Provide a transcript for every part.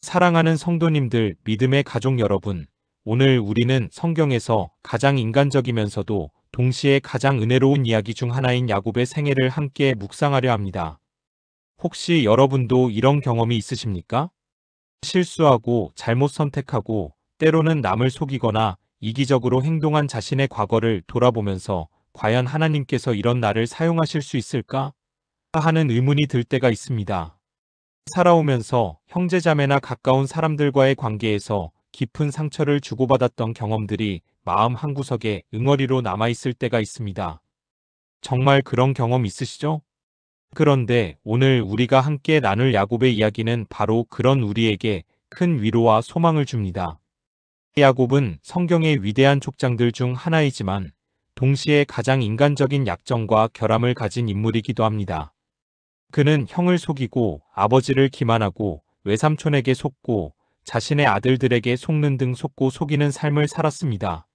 사랑하는 성도님들, 믿음의 가족 여러분, 오늘 우리는 성경에서 가장 인간적이면서도 동시에 가장 은혜로운 이야기 중 하나인 야곱의 생애를 함께 묵상하려 합니다. 혹시 여러분도 이런 경험이 있으십니까? 실수하고 잘못 선택하고 때로는 남을 속이거나 이기적으로 행동한 자신의 과거를 돌아보면서 과연 하나님께서 이런 나를 사용하실 수 있을까? 하는 의문이 들 때가 있습니다. 살아오면서 형제자매나 가까운 사람들과의 관계에서 깊은 상처를 주고받았던 경험들이 마음 한구석에 응어리로 남아있을 때가 있습니다. 정말 그런 경험 있으시죠? 그런데 오늘 우리가 함께 나눌 야곱의 이야기는 바로 그런 우리에게 큰 위로와 소망을 줍니다. 야곱은 성경의 위대한 족장들 중 하나이지만 동시에 가장 인간적인 약점과 결함을 가진 인물이기도 합니다. 그는 형을 속이고 아버지를 기만하고 외삼촌에게 속고 자신의 아들들에게 속는 등 속고 속이는 삶을 살았습니다.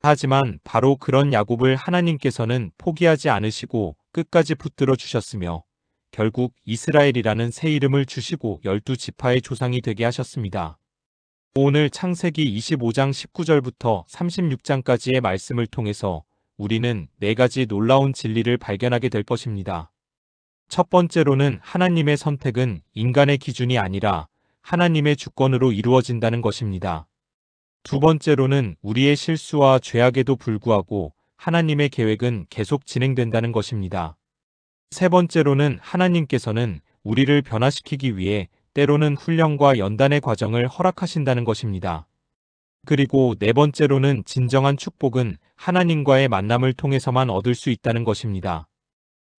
하지만 바로 그런 야곱을 하나님께서는 포기하지 않으시고 끝까지 붙들어 주셨으며 결국 이스라엘이라는 새 이름을 주시고 12지파의 조상이 되게 하셨습니다. 오늘 창세기 25장 19절부터 36장까지의 말씀을 통해서 우리는 4가지 놀라운 진리를 발견하게 될 것입니다. 첫 번째로는 하나님의 선택은 인간의 기준이 아니라 하나님의 주권으로 이루어진다는 것입니다. 두 번째로는 우리의 실수와 죄악에도 불구하고 하나님의 계획은 계속 진행된다는 것입니다. 세 번째로는 하나님께서는 우리를 변화시키기 위해 때로는 훈련과 연단의 과정을 허락하신다는 것입니다. 그리고 네 번째로는 진정한 축복은 하나님과의 만남을 통해서만 얻을 수 있다는 것입니다.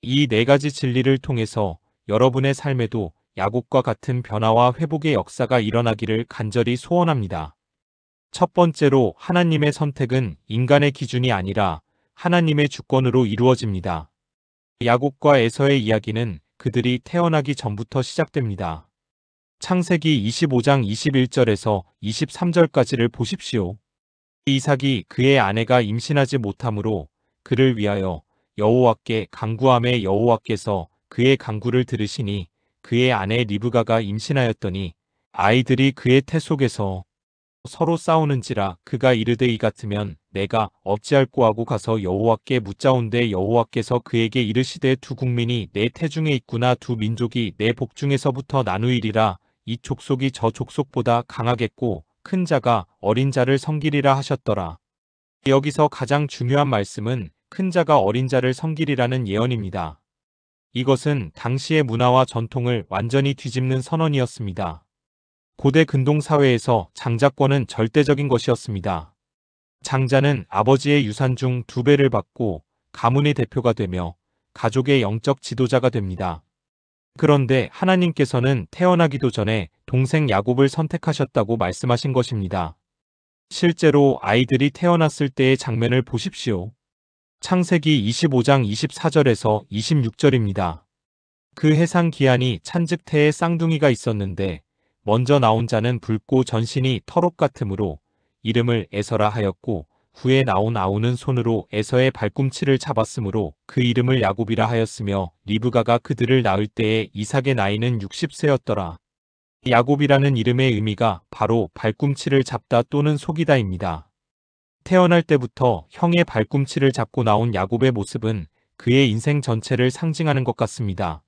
이 4가지 진리를 통해서 여러분의 삶에도 야곱과 같은 변화와 회복의 역사가 일어나기를 간절히 소원합니다. 첫 번째로 하나님의 선택은 인간의 기준이 아니라 하나님의 주권으로 이루어집니다. 야곱과 에서의 이야기는 그들이 태어나기 전부터 시작됩니다. 창세기 25장 21절에서 23절까지를 보십시오. 이삭이 그의 아내가 임신하지 못하므로 그를 위하여 여호와께 간구하매 여호와께서 그의 간구를 들으시니 그의 아내 리브가가 임신하였더니 아이들이 그의 태 속에서 서로 싸우는지라 그가 이르되 이 같으면 내가 어찌할꼬 하고 가서 여호와께 묻자온대 여호와께서 그에게 이르시되 두 국민이 내 태 중에 있구나 두 민족이 내 복 중에서부터 나누이리라 이 족속이 저 족속보다 강하겠고 큰 자가 어린 자를 섬기리라 하셨더라. 여기서 가장 중요한 말씀은 큰 자가 어린 자를 섬기리라는 예언입니다. 이것은 당시의 문화와 전통을 완전히 뒤집는 선언이었습니다. 고대 근동 사회에서 장자권은 절대적인 것이었습니다. 장자는 아버지의 유산 중 2배를 받고 가문의 대표가 되며 가족의 영적 지도자가 됩니다. 그런데 하나님께서는 태어나기도 전에 동생 야곱을 선택하셨다고 말씀하신 것입니다. 실제로 아이들이 태어났을 때의 장면을 보십시오. 창세기 25장 24절에서 26절입니다. 그 해상 기한이 찬즉 태에 쌍둥이가 있었는데 먼저 나온 자는 붉고 전신이 털옷 같으므로 이름을 에서라 하였고 후에 나온 아우는 손으로 에서의 발꿈치를 잡았으므로 그 이름을 야곱이라 하였으며 리브가가 그들을 낳을 때에 이삭의 나이는 60세였더라. 야곱이라는 이름의 의미가 바로 발꿈치를 잡다 또는 속이다입니다. 태어날 때부터 형의 발꿈치를 잡고 나온 야곱의 모습은 그의 인생 전체를 상징하는 것 같습니다.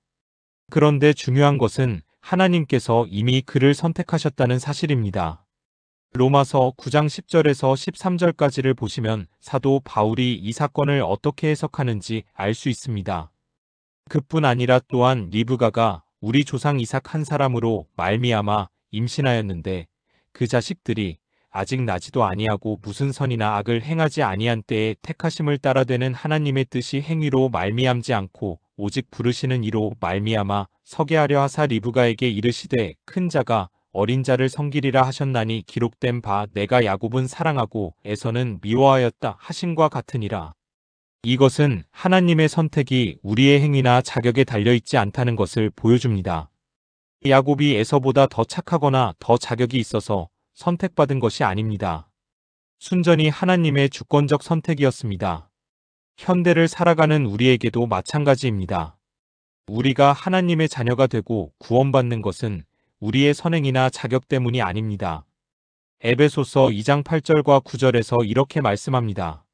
그런데 중요한 것은 하나님께서 이미 그를 선택하셨다는 사실입니다. 로마서 9장 10절에서 13절까지를 보시면 사도 바울이 이 사건을 어떻게 해석하는지 알 수 있습니다. 그뿐 아니라 또한 리브가가 우리 조상 이삭 한 사람으로 말미암아 임신하였는데 그 자식들이 아직 나지도 아니하고 무슨 선이나 악을 행하지 아니한 때에 택하심을 따라 되는 하나님의 뜻이 행위로 말미암지 않고 오직 부르시는 이로 말미암아 서게 하려 하사 리브가에게 이르시되 큰 자가 어린 자를 섬기리라 하셨나니 기록된 바 내가 야곱은 사랑하고 에서는 미워하였다 하심과 같으니라. 이것은 하나님의 선택이 우리의 행위나 자격에 달려있지 않다는 것을 보여줍니다. 야곱이 에서보다 더 착하거나 더 자격이 있어서 선택받은 것이 아닙니다. 순전히 하나님의 주권적 선택이었습니다. 현대를 살아가는 우리에게도 마찬가지입니다. 우리가 하나님의 자녀가 되고 구원받는 것은 우리의 선행이나 자격 때문이 아닙니다. 에베소서 2장 8절과 9절에서 이렇게 말씀합니다.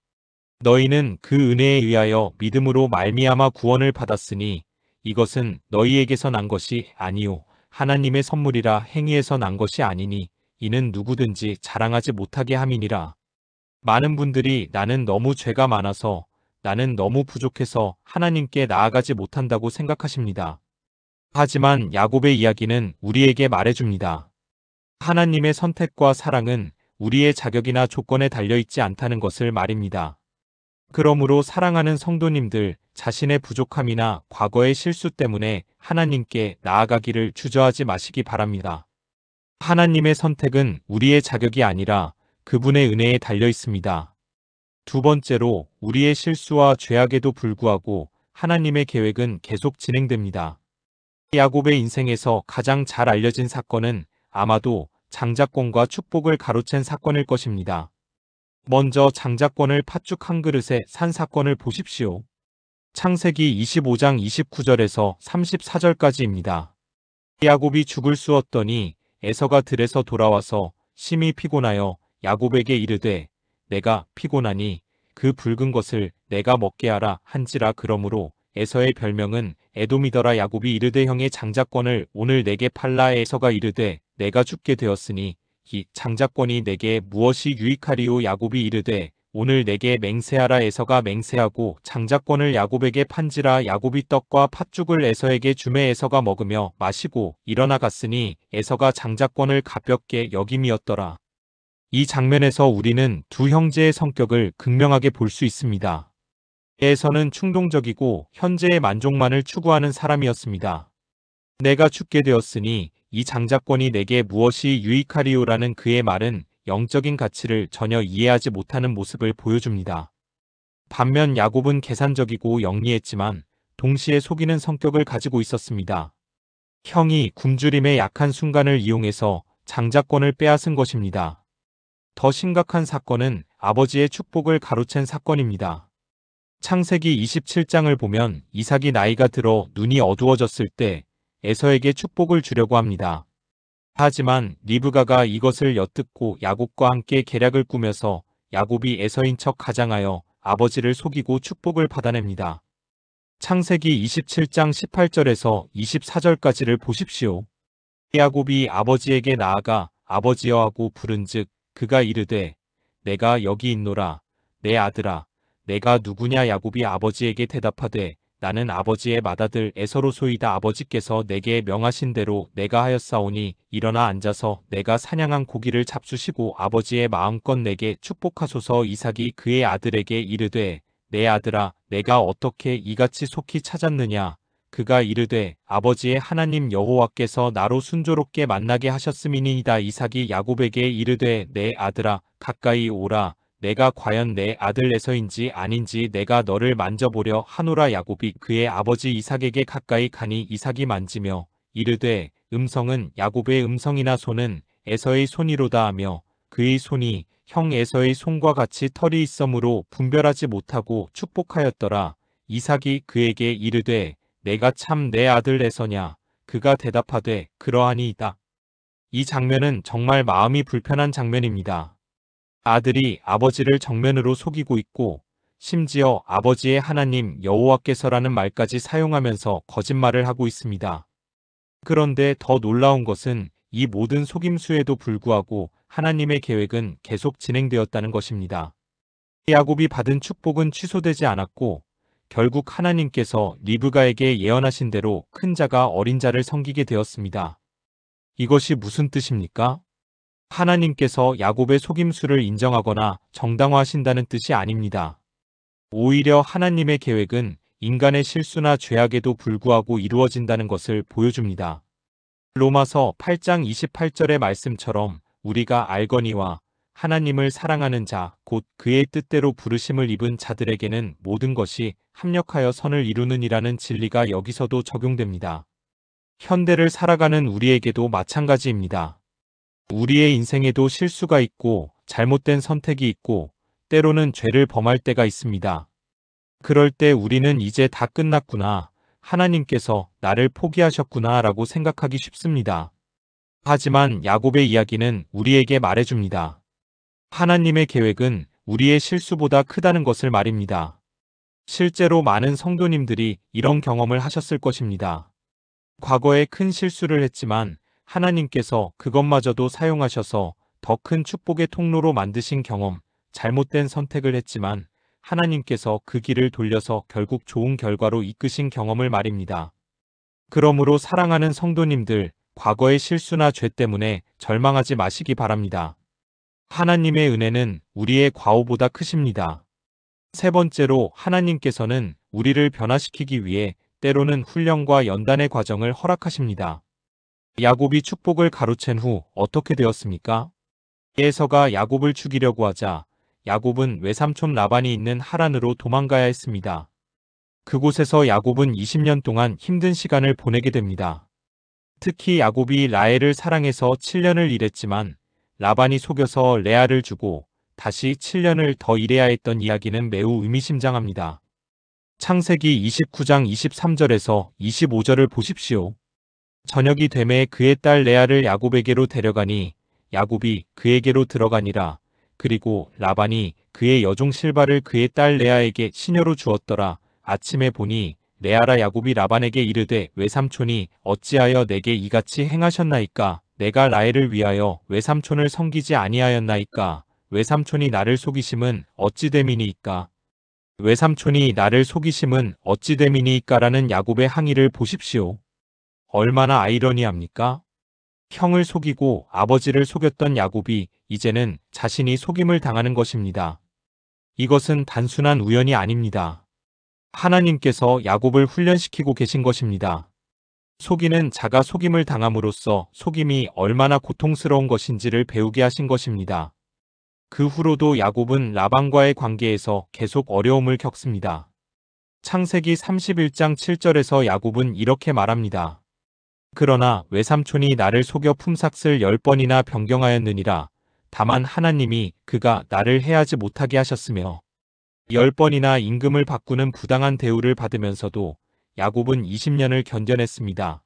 너희는 그 은혜에 의하여 믿음으로 말미암아 구원을 받았으니 이것은 너희에게서 난 것이 아니요 하나님의 선물이라. 행위에서 난 것이 아니니 이는 누구든지 자랑하지 못하게 함이니라. 많은 분들이 나는 너무 죄가 많아서, 나는 너무 부족해서 하나님께 나아가지 못한다고 생각하십니다. 하지만 야곱의 이야기는 우리에게 말해줍니다. 하나님의 선택과 사랑은 우리의 자격이나 조건에 달려있지 않다는 것을 말입니다. 그러므로 사랑하는 성도님들, 자신의 부족함이나 과거의 실수 때문에 하나님께 나아가기를 주저하지 마시기 바랍니다. 하나님의 선택은 우리의 자격이 아니라 그분의 은혜에 달려 있습니다. 두 번째로, 우리의 실수와 죄악에도 불구하고 하나님의 계획은 계속 진행됩니다. 야곱의 인생에서 가장 잘 알려진 사건은 아마도 장자권과 축복을 가로챈 사건일 것입니다. 먼저 장자권을 팥죽 한 그릇에 산 사건을 보십시오. 창세기 25장 29절에서 34절까지입니다. 야곱이 죽을 쑤었더니 에서가 들에서 돌아와서 심히 피곤하여 야곱에게 이르되 내가 피곤하니 그 붉은 것을 내가 먹게 하라 한지라. 그러므로 에서의 별명은 에돔이더라. 야곱이 이르되 형의 장자권을 오늘 내게 팔라. 에서가 이르되 내가 죽게 되었으니 이 장자권이 내게 무엇이 유익하리요. 야곱이 이르되 오늘 내게 맹세하라. 에서가 맹세하고 장자권을 야곱에게 판지라. 야곱이 떡과 팥죽을 에서에게 주매 에서가 먹으며 마시고 일어나 갔으니 에서가 장자권을 가볍게 여김이었더라. 이 장면에서 우리는 두 형제의 성격을 극명하게 볼 수 있습니다. 에서는 충동적이고 현재의 만족만을 추구하는 사람이었습니다. 내가 죽게 되었으니 이 장자권이 내게 무엇이 유익하리요라는 그의 말은 영적인 가치를 전혀 이해하지 못하는 모습을 보여줍니다. 반면 야곱은 계산적이고 영리했지만 동시에 속이는 성격을 가지고 있었습니다. 형이 굶주림의 약한 순간을 이용해서 장자권을 빼앗은 것입니다. 더 심각한 사건은 아버지의 축복을 가로챈 사건입니다. 창세기 27장을 보면 이삭이 나이가 들어 눈이 어두워졌을 때 에서에게 축복을 주려고 합니다. 하지만 리브가가 이것을 엿듣고 야곱과 함께 계략을 꾸며서 야곱이 에서인 척 가장하여 아버지를 속이고 축복을 받아냅니다. 창세기 27장 18절에서 24절까지를 보십시오. 야곱이 아버지에게 나아가 아버지여 하고 부른즉 그가 이르되 내가 여기 있노라. 내 아들아 내가 누구냐. 야곱이 아버지에게 대답하되 나는 아버지의 맏아들 에서로소이다. 아버지께서 내게 명하신 대로 내가 하였사오니 일어나 앉아서 내가 사냥한 고기를 잡수시고 아버지의 마음껏 내게 축복하소서. 이삭이 그의 아들에게 이르되 내 아들아 내가 어떻게 이같이 속히 찾았느냐. 그가 이르되 아버지의 하나님 여호와께서 나로 순조롭게 만나게 하셨음이니이다. 이삭이 야곱에게 이르되 내 아들아 가까이 오라. 내가 과연 내 아들 에서인지 아닌지 내가 너를 만져보려 하노라. 야곱이 그의 아버지 이삭에게 가까이 가니 이삭이 만지며 이르되 음성은 야곱의 음성이나 손은 에서의 손이로다 하며 그의 손이 형 에서의 손과 같이 털이 있으므로 분별하지 못하고 축복하였더라. 이삭이 그에게 이르되 내가 참 내 아들 에서냐. 그가 대답하되 그러하니이다. 이 장면은 정말 마음이 불편한 장면입니다. 아들이 아버지를 정면으로 속이고 있고 심지어 아버지의 하나님 여호와께서라는 말까지 사용하면서 거짓말을 하고 있습니다. 그런데 더 놀라운 것은 이 모든 속임수에도 불구하고 하나님의 계획은 계속 진행되었다는 것입니다. 야곱이 받은 축복은 취소되지 않았고 결국 하나님께서 리브가에게 예언하신 대로 큰 자가 어린 자를 섬기게 되었습니다. 이것이 무슨 뜻입니까? 하나님께서 야곱의 속임수를 인정하거나 정당화하신다는 뜻이 아닙니다. 오히려 하나님의 계획은 인간의 실수나 죄악에도 불구하고 이루어진다는 것을 보여줍니다. 로마서 8장 28절의 말씀처럼 우리가 알거니와 하나님을 사랑하는 자, 곧 그의 뜻대로 부르심을 입은 자들에게는 모든 것이 합력하여 선을 이루느니라는 진리가 여기서도 적용됩니다. 현대를 살아가는 우리에게도 마찬가지입니다. 우리의 인생에도 실수가 있고 잘못된 선택이 있고 때로는 죄를 범할 때가 있습니다. 그럴 때 우리는 이제 다 끝났구나, 하나님께서 나를 포기하셨구나 라고 생각하기 쉽습니다. 하지만 야곱의 이야기는 우리에게 말해줍니다. 하나님의 계획은 우리의 실수보다 크다는 것을 말입니다. 실제로 많은 성도님들이 이런 경험을 하셨을 것입니다. 과거에 큰 실수를 했지만 하나님께서 그것마저도 사용하셔서 더 큰 축복의 통로로 만드신 경험, 잘못된 선택을 했지만 하나님께서 그 길을 돌려서 결국 좋은 결과로 이끄신 경험을 말입니다. 그러므로 사랑하는 성도님들, 과거의 실수나 죄 때문에 절망하지 마시기 바랍니다. 하나님의 은혜는 우리의 과오보다 크십니다. 세 번째로 하나님께서는 우리를 변화시키기 위해 때로는 훈련과 연단의 과정을 허락하십니다. 야곱이 축복을 가로챈 후 어떻게 되었습니까? 에서가 야곱을 죽이려고 하자 야곱은 외삼촌 라반이 있는 하란으로 도망가야 했습니다. 그곳에서 야곱은 20년 동안 힘든 시간을 보내게 됩니다. 특히 야곱이 라헬을 사랑해서 7년을 일했지만 라반이 속여서 레아를 주고 다시 7년을 더 일해야 했던 이야기는 매우 의미심장합니다. 창세기 29장 23절에서 25절을 보십시오. 저녁이 되매 그의 딸 레아를 야곱에게로 데려가니 야곱이 그에게로 들어가니라. 그리고 라반이 그의 여종 실바를 그의 딸 레아에게 시녀로 주었더라. 아침에 보니 레아라 야곱이 라반에게 이르되 외삼촌이 어찌하여 내게 이같이 행하셨나이까? 내가 라헬을 위하여 외삼촌을 섬기지 아니하였나이까? 외삼촌이 나를 속이심은 어찌 됨이니이까? 외삼촌이 나를 속이심은 어찌 됨이니이까라는 야곱의 항의를 보십시오. 얼마나 아이러니합니까? 형을 속이고 아버지를 속였던 야곱이 이제는 자신이 속임을 당하는 것입니다. 이것은 단순한 우연이 아닙니다. 하나님께서 야곱을 훈련시키고 계신 것입니다. 속이는 자가 속임을 당함으로써 속임이 얼마나 고통스러운 것인지를 배우게 하신 것입니다. 그 후로도 야곱은 라반과의 관계에서 계속 어려움을 겪습니다. 창세기 31장 7절에서 야곱은 이렇게 말합니다. 그러나 외삼촌이 나를 속여 품삯을 10번이나 변경하였느니라. 다만 하나님이 그가 나를 해하지 못하게 하셨으며 10번이나 임금을 바꾸는 부당한 대우를 받으면서도 야곱은 20년을 견뎌냈습니다.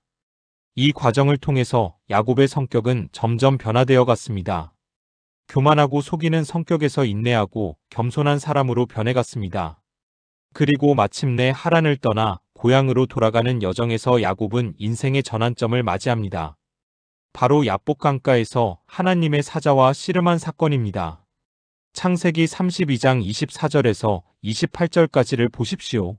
이 과정을 통해서 야곱의 성격은 점점 변화되어 갔습니다. 교만하고 속이는 성격에서 인내하고 겸손한 사람으로 변해갔습니다. 그리고 마침내 하란을 떠나 고향으로 돌아가는 여정에서 야곱은 인생의 전환점을 맞이합니다. 바로 야복 강가에서 하나님의 사자와 씨름한 사건입니다. 창세기 32장 24절에서 28절까지를 보십시오.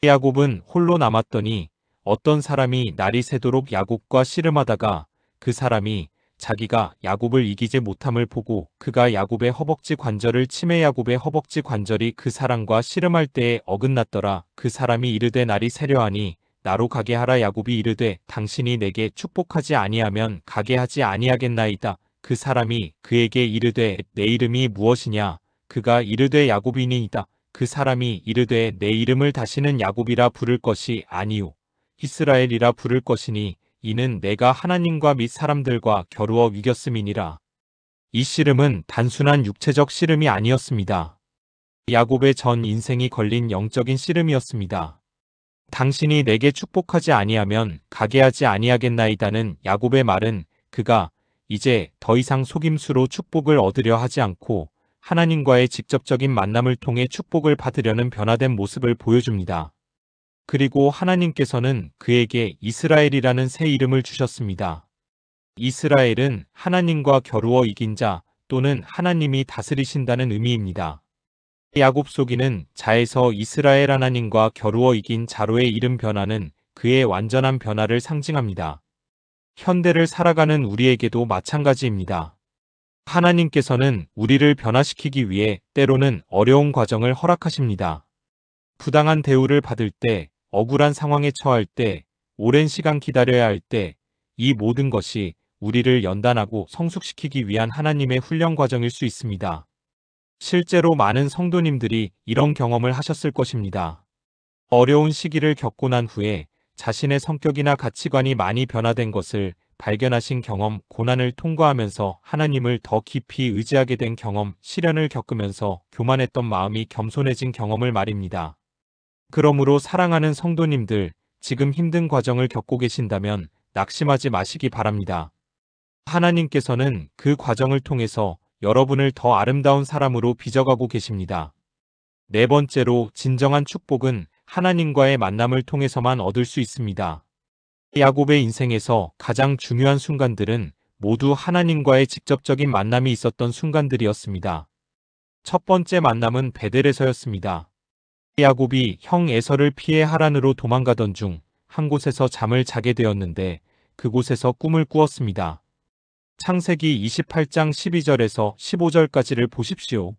야곱은 홀로 남았더니 어떤 사람이 날이 새도록 야곱과 씨름하다가 그 사람이 자기가 야곱을 이기지 못함을 보고 그가 야곱의 허벅지 관절을 치매 야곱의 허벅지 관절이 그 사람과 씨름할 때에 어긋났더라. 그 사람이 이르되 날이 새려하니 나로 가게 하라. 야곱이 이르되 당신이 내게 축복하지 아니하면 가게 하지 아니하겠나이다. 그 사람이 그에게 이르되 내 이름이 무엇이냐? 그가 이르되 야곱이니이다. 그 사람이 이르되 내 이름을 다시는 야곱이라 부를 것이 아니요 이스라엘이라 부를 것이니 이는 내가 하나님과 및 사람들과 겨루어 이겼음이니라. 이 씨름은 단순한 육체적 씨름이 아니었습니다. 야곱의 전 인생이 걸린 영적인 씨름이었습니다. 당신이 내게 축복하지 아니하면 가게 하지 아니하겠나이다는 야곱의 말은 그가 이제 더 이상 속임수로 축복을 얻으려 하지 않고 하나님과의 직접적인 만남을 통해 축복을 받으려는 변화된 모습을 보여줍니다. 그리고 하나님께서는 그에게 이스라엘이라는 새 이름을 주셨습니다. 이스라엘은 하나님과 겨루어 이긴 자 또는 하나님이 다스리신다는 의미입니다. 야곱 속이는 자에서 이스라엘 하나님과 겨루어 이긴 자로의 이름 변화는 그의 완전한 변화를 상징합니다. 현대를 살아가는 우리에게도 마찬가지입니다. 하나님께서는 우리를 변화시키기 위해 때로는 어려운 과정을 허락하십니다. 부당한 대우를 받을 때, 억울한 상황에 처할 때, 오랜 시간 기다려야 할 때, 이 모든 것이 우리를 연단하고 성숙시키기 위한 하나님의 훈련 과정일 수 있습니다. 실제로 많은 성도님들이 이런 경험을 하셨을 것입니다. 어려운 시기를 겪고 난 후에 자신의 성격이나 가치관이 많이 변화된 것을 발견하신 경험, 고난을 통과하면서 하나님을 더 깊이 의지하게 된 경험, 시련을 겪으면서 교만했던 마음이 겸손해진 경험을 말입니다. 그러므로 사랑하는 성도님들, 지금 힘든 과정을 겪고 계신다면 낙심하지 마시기 바랍니다. 하나님께서는 그 과정을 통해서 여러분을 더 아름다운 사람으로 빚어가고 계십니다. 네 번째로, 진정한 축복은 하나님과의 만남을 통해서만 얻을 수 있습니다. 야곱의 인생에서 가장 중요한 순간들은 모두 하나님과의 직접적인 만남이 있었던 순간들이었습니다. 첫 번째 만남은 베델에서였습니다. 야곱이 형 에서를 피해 하란으로 도망가던 중 한 곳에서 잠을 자게 되었는데 그곳에서 꿈을 꾸었습니다. 창세기 28장 12절에서 15절까지를 보십시오.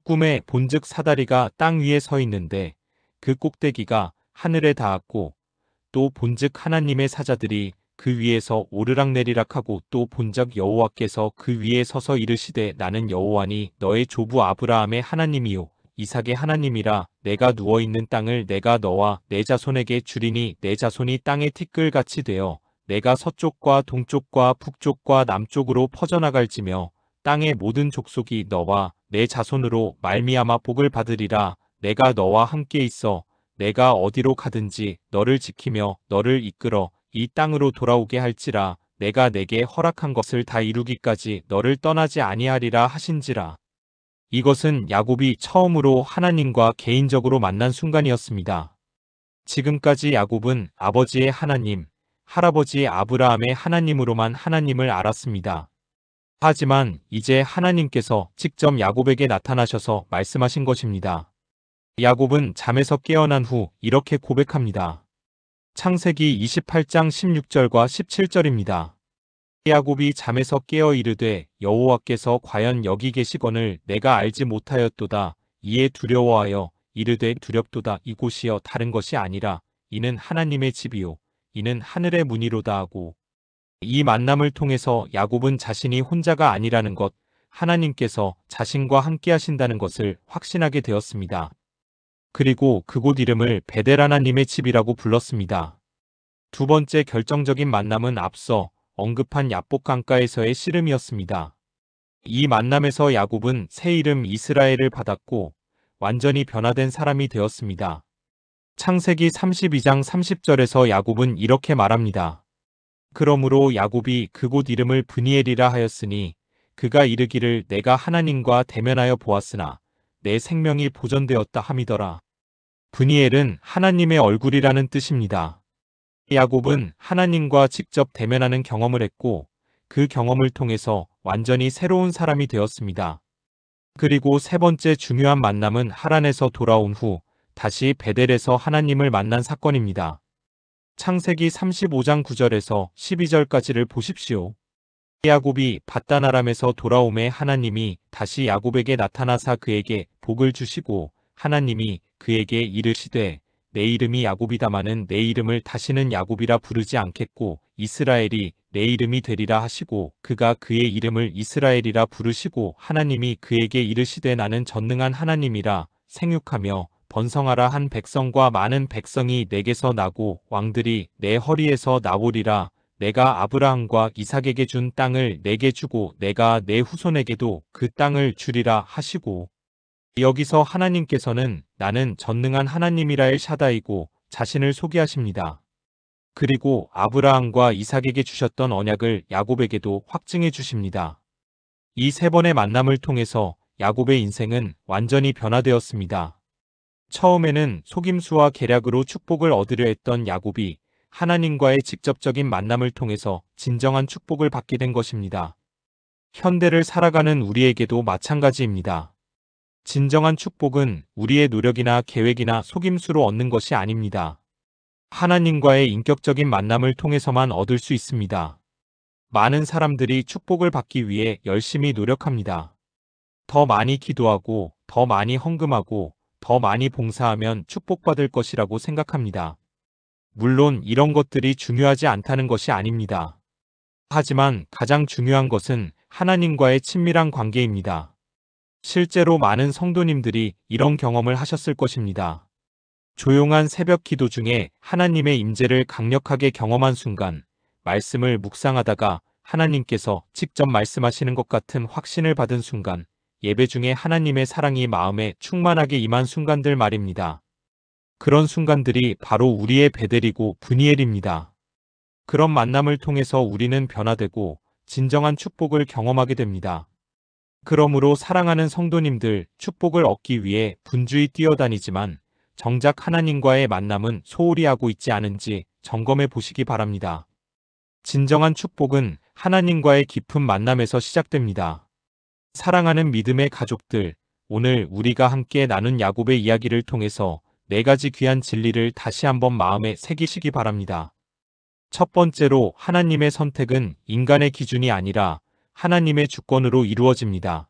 꿈에 본즉 사다리가 땅 위에 서 있는데 그 꼭대기가 하늘에 닿았고, 또 본즉 하나님의 사자들이 그 위에서 오르락내리락하고, 또 본즉 여호와께서 그 위에 서서 이르시되 나는 여호와니 너의 조부 아브라함의 하나님이요 이삭의 하나님이라. 내가 누워있는 땅을 내가 너와 내 자손에게 주리니 내 자손이 땅의 티끌같이 되어 내가 서쪽과 동쪽과 북쪽과 남쪽으로 퍼져나갈지며 땅의 모든 족속이 너와 내 자손으로 말미암아 복을 받으리라. 내가 너와 함께 있어 내가 어디로 가든지 너를 지키며 너를 이끌어 이 땅으로 돌아오게 할지라. 내가 내게 허락한 것을 다 이루기까지 너를 떠나지 아니하리라 하신지라. 이것은 야곱이 처음으로 하나님과 개인적으로 만난 순간이었습니다. 지금까지 야곱은 아버지의 하나님, 할아버지 아브라함의 하나님으로만 하나님을 알았습니다. 하지만 이제 하나님께서 직접 야곱에게 나타나셔서 말씀하신 것입니다. 야곱은 잠에서 깨어난 후 이렇게 고백합니다. 창세기 28장 16절과 17절입니다. 야곱이 잠에서 깨어 이르되 여호와께서 과연 여기 계시거늘 내가 알지 못하였도다. 이에 두려워하여 이르되 두렵도다. 이곳이여 다른 것이 아니라 이는 하나님의 집이요 이는 하늘의 문이로다 하고, 이 만남을 통해서 야곱은 자신이 혼자가 아니라는 것, 하나님께서 자신과 함께 하신다는 것을 확신하게 되었습니다. 그리고 그곳 이름을 베델 하나님의 집이라고 불렀습니다. 두 번째 결정적인 만남은 앞서 언급한 야복 강가에서의 씨름이었습니다. 이 만남에서 야곱은 새 이름 이스라엘을 받았고 완전히 변화된 사람이 되었습니다. 창세기 32장 30절에서 야곱은 이렇게 말합니다. 그러므로 야곱이 그곳 이름을 브니엘이라 하였으니 그가 이르기를 내가 하나님과 대면하여 보았으나 내 생명이 보존되었다 함이더라. 브니엘은 하나님의 얼굴이라는 뜻입니다. 야곱은 하나님과 직접 대면하는 경험을 했고 그 경험을 통해서 완전히 새로운 사람이 되었습니다. 그리고 세 번째 중요한 만남은 하란에서 돌아온 후 다시 베델에서 하나님을 만난 사건입니다. 창세기 35장 9절에서 12절까지를 보십시오. 야곱이 밧단 아람에서 돌아오매 하나님이 다시 야곱에게 나타나사 그에게 복을 주시고 하나님이 그에게 이르시되 내 이름이 야곱이다마는 내 이름을 다시는 야곱이라 부르지 않겠고 이스라엘이 내 이름이 되리라 하시고 그가 그의 이름을 이스라엘이라 부르시고 하나님이 그에게 이르시되 나는 전능한 하나님이라. 생육하며 번성하라. 한 백성과 많은 백성이 내게서 나고 왕들이 내 허리에서 나오리라. 내가 아브라함과 이삭에게 준 땅을 내게 주고 내가 내 후손에게도 그 땅을 주리라 하시고, 여기서 하나님께서는 나는 전능한 하나님이라 엘샤다이고 자신을 소개하십니다. 그리고 아브라함과 이삭에게 주셨던 언약을 야곱에게도 확증해 주십니다. 이 세 번의 만남을 통해서 야곱의 인생은 완전히 변화되었습니다. 처음에는 속임수와 계략으로 축복을 얻으려 했던 야곱이 하나님과의 직접적인 만남을 통해서 진정한 축복을 받게 된 것입니다. 현대를 살아가는 우리에게도 마찬가지입니다. 진정한 축복은 우리의 노력이나 계획이나 속임수로 얻는 것이 아닙니다. 하나님과의 인격적인 만남을 통해서만 얻을 수 있습니다. 많은 사람들이 축복을 받기 위해 열심히 노력합니다. 더 많이 기도하고, 더 많이 헌금하고, 더 많이 봉사하면 축복받을 것이라고 생각합니다. 물론 이런 것들이 중요하지 않다는 것이 아닙니다. 하지만 가장 중요한 것은 하나님과의 친밀한 관계입니다. 실제로 많은 성도님들이 이런 경험을 하셨을 것입니다. 조용한 새벽 기도 중에 하나님의 임재를 강력하게 경험한 순간, 말씀을 묵상하다가 하나님께서 직접 말씀하시는 것 같은 확신을 받은 순간, 예배 중에 하나님의 사랑이 마음에 충만하게 임한 순간들 말입니다. 그런 순간들이 바로 우리의 베델이고 브니엘입니다. 그런 만남을 통해서 우리는 변화되고 진정한 축복을 경험하게 됩니다. 그러므로 사랑하는 성도님들, 축복을 얻기 위해 분주히 뛰어다니지만 정작 하나님과의 만남은 소홀히 하고 있지 않은지 점검해 보시기 바랍니다. 진정한 축복은 하나님과의 깊은 만남에서 시작됩니다. 사랑하는 믿음의 가족들, 오늘 우리가 함께 나눈 야곱의 이야기를 통해서 4가지 귀한 진리를 다시 한번 마음에 새기시기 바랍니다. 첫 번째로, 하나님의 선택은 인간의 기준이 아니라 하나님의 주권으로 이루어집니다.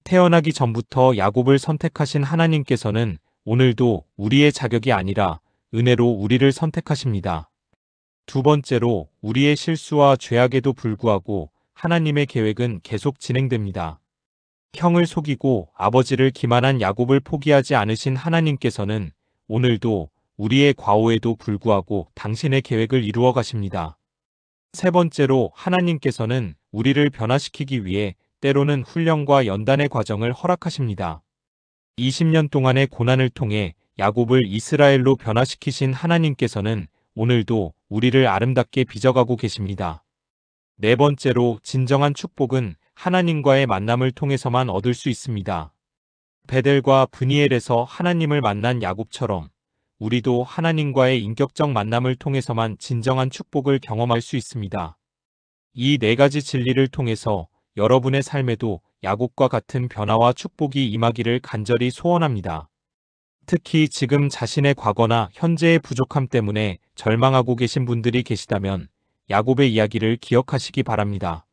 태어나기 전부터 야곱을 선택하신 하나님께서는 오늘도 우리의 자격이 아니라 은혜로 우리를 선택하십니다. 두 번째로, 우리의 실수와 죄악에도 불구하고 하나님의 계획은 계속 진행됩니다. 형을 속이고 아버지를 기만한 야곱을 포기하지 않으신 하나님께서는 오늘도 우리의 과오에도 불구하고 당신의 계획을 이루어 가십니다. 세 번째로, 하나님께서는 우리를 변화시키기 위해 때로는 훈련과 연단의 과정을 허락하십니다. 20년 동안의 고난을 통해 야곱을 이스라엘로 변화시키신 하나님께서는 오늘도 우리를 아름답게 빚어가고 계십니다. 네 번째로, 진정한 축복은 하나님과의 만남을 통해서만 얻을 수 있습니다. 베델과 브니엘에서 하나님을 만난 야곱처럼 우리도 하나님과의 인격적 만남을 통해서만 진정한 축복을 경험할 수 있습니다. 이 4가지 진리를 통해서 여러분의 삶에도 야곱과 같은 변화와 축복이 임하기를 간절히 소원합니다. 특히 지금 자신의 과거나 현재의 부족함 때문에 절망하고 계신 분들이 계시다면 야곱의 이야기를 기억하시기 바랍니다.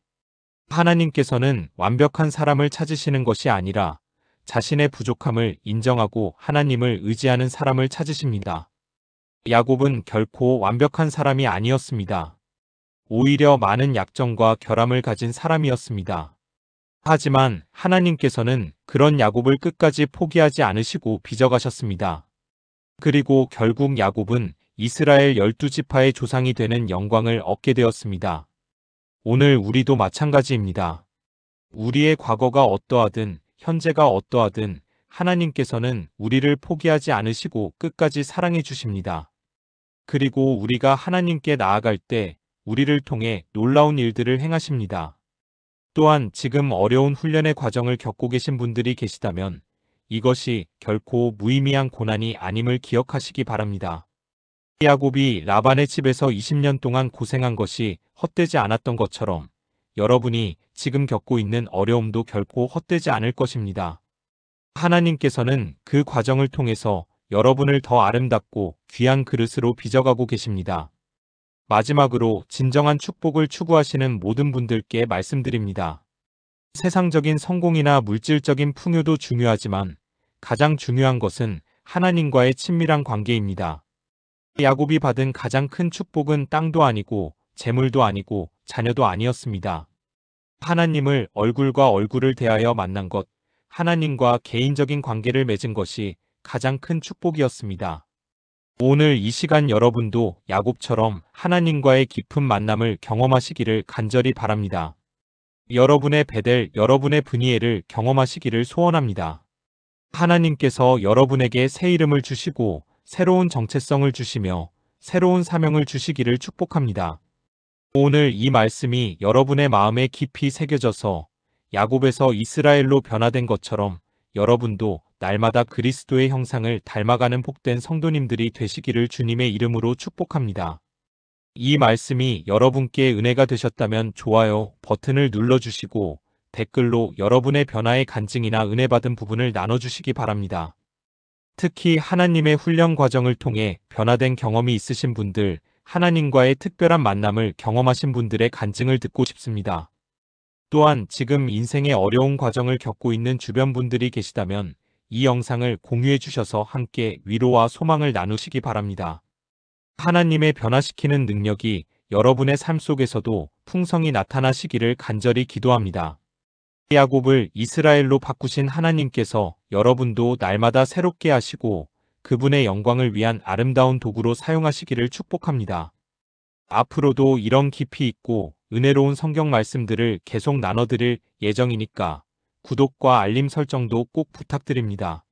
하나님께서는 완벽한 사람을 찾으시는 것이 아니라 자신의 부족함을 인정하고 하나님을 의지하는 사람을 찾으십니다. 야곱은 결코 완벽한 사람이 아니었습니다. 오히려 많은 약점과 결함을 가진 사람이었습니다. 하지만 하나님께서는 그런 야곱을 끝까지 포기하지 않으시고 빚어가셨습니다. 그리고 결국 야곱은 이스라엘 12지파의 조상이 되는 영광을 얻게 되었습니다. 오늘 우리도 마찬가지입니다. 우리의 과거가 어떠하든 현재가 어떠하든 하나님께서는 우리를 포기하지 않으시고 끝까지 사랑해 주십니다. 그리고 우리가 하나님께 나아갈 때 우리를 통해 놀라운 일들을 행하십니다. 또한 지금 어려운 훈련의 과정을 겪고 계신 분들이 계시다면 이것이 결코 무의미한 고난이 아님을 기억하시기 바랍니다. 야곱이 라반의 집에서 20년 동안 고생한 것이 헛되지 않았던 것처럼 여러분이 지금 겪고 있는 어려움도 결코 헛되지 않을 것입니다. 하나님께서는 그 과정을 통해서 여러분을 더 아름답고 귀한 그릇으로 빚어가고 계십니다. 마지막으로 진정한 축복을 추구하시는 모든 분들께 말씀드립니다. 세상적인 성공이나 물질적인 풍요도 중요하지만 가장 중요한 것은 하나님과의 친밀한 관계입니다. 야곱이 받은 가장 큰 축복은 땅도 아니고 재물도 아니고 자녀도 아니었습니다. 하나님을 얼굴과 얼굴을 대하여 만난 것, 하나님과 개인적인 관계를 맺은 것이 가장 큰 축복이었습니다. 오늘 이 시간 여러분도 야곱처럼 하나님과의 깊은 만남을 경험하시기를 간절히 바랍니다. 여러분의 베델, 여러분의 브니엘을 경험하시기를 소원합니다. 하나님께서 여러분에게 새 이름을 주시고 새로운 정체성을 주시며 새로운 사명을 주시기를 축복합니다. 오늘 이 말씀이 여러분의 마음에 깊이 새겨져서 야곱에서 이스라엘로 변화된 것처럼 여러분도 날마다 그리스도의 형상을 닮아가는 복된 성도님들이 되시기를 주님의 이름으로 축복합니다. 이 말씀이 여러분께 은혜가 되셨다면 좋아요 버튼을 눌러주시고 댓글로 여러분의 변화의 간증이나 은혜 받은 부분을 나눠주시기 바랍니다. 특히 하나님의 훈련 과정을 통해 변화된 경험이 있으신 분들, 하나님과의 특별한 만남을 경험하신 분들의 간증을 듣고 싶습니다. 또한 지금 인생의 어려운 과정을 겪고 있는 주변 분들이 계시다면 이 영상을 공유해 주셔서 함께 위로와 소망을 나누시기 바랍니다. 하나님의 변화시키는 능력이 여러분의 삶 속에서도 풍성히 나타나시기를 간절히 기도합니다. 야곱을 이스라엘로 바꾸신 하나님께서 여러분도 날마다 새롭게 하시고 그분의 영광을 위한 아름다운 도구로 사용하시기를 축복합니다. 앞으로도 이런 깊이 있고 은혜로운 성경 말씀들을 계속 나눠드릴 예정이니까 구독과 알림 설정도 꼭 부탁드립니다.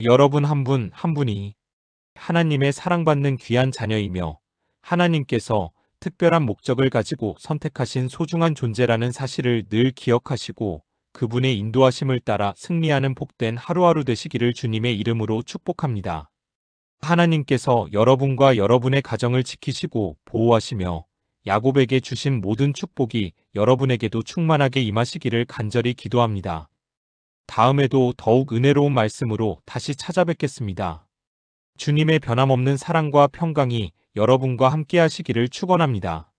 여러분 한 분 한 분이 하나님의 사랑받는 귀한 자녀이며 하나님께서 특별한 목적을 가지고 선택하신 소중한 존재라는 사실을 늘 기억하시고 그분의 인도하심을 따라 승리하는 복된 하루하루 되시기를 주님의 이름으로 축복합니다. 하나님께서 여러분과 여러분의 가정을 지키시고 보호하시며 야곱에게 주신 모든 축복이 여러분에게도 충만하게 임하시기를 간절히 기도합니다. 다음에도 더욱 은혜로운 말씀으로 다시 찾아뵙겠습니다. 주님의 변함없는 사랑과 평강이 여러분과 함께 하시기를 축원합니다.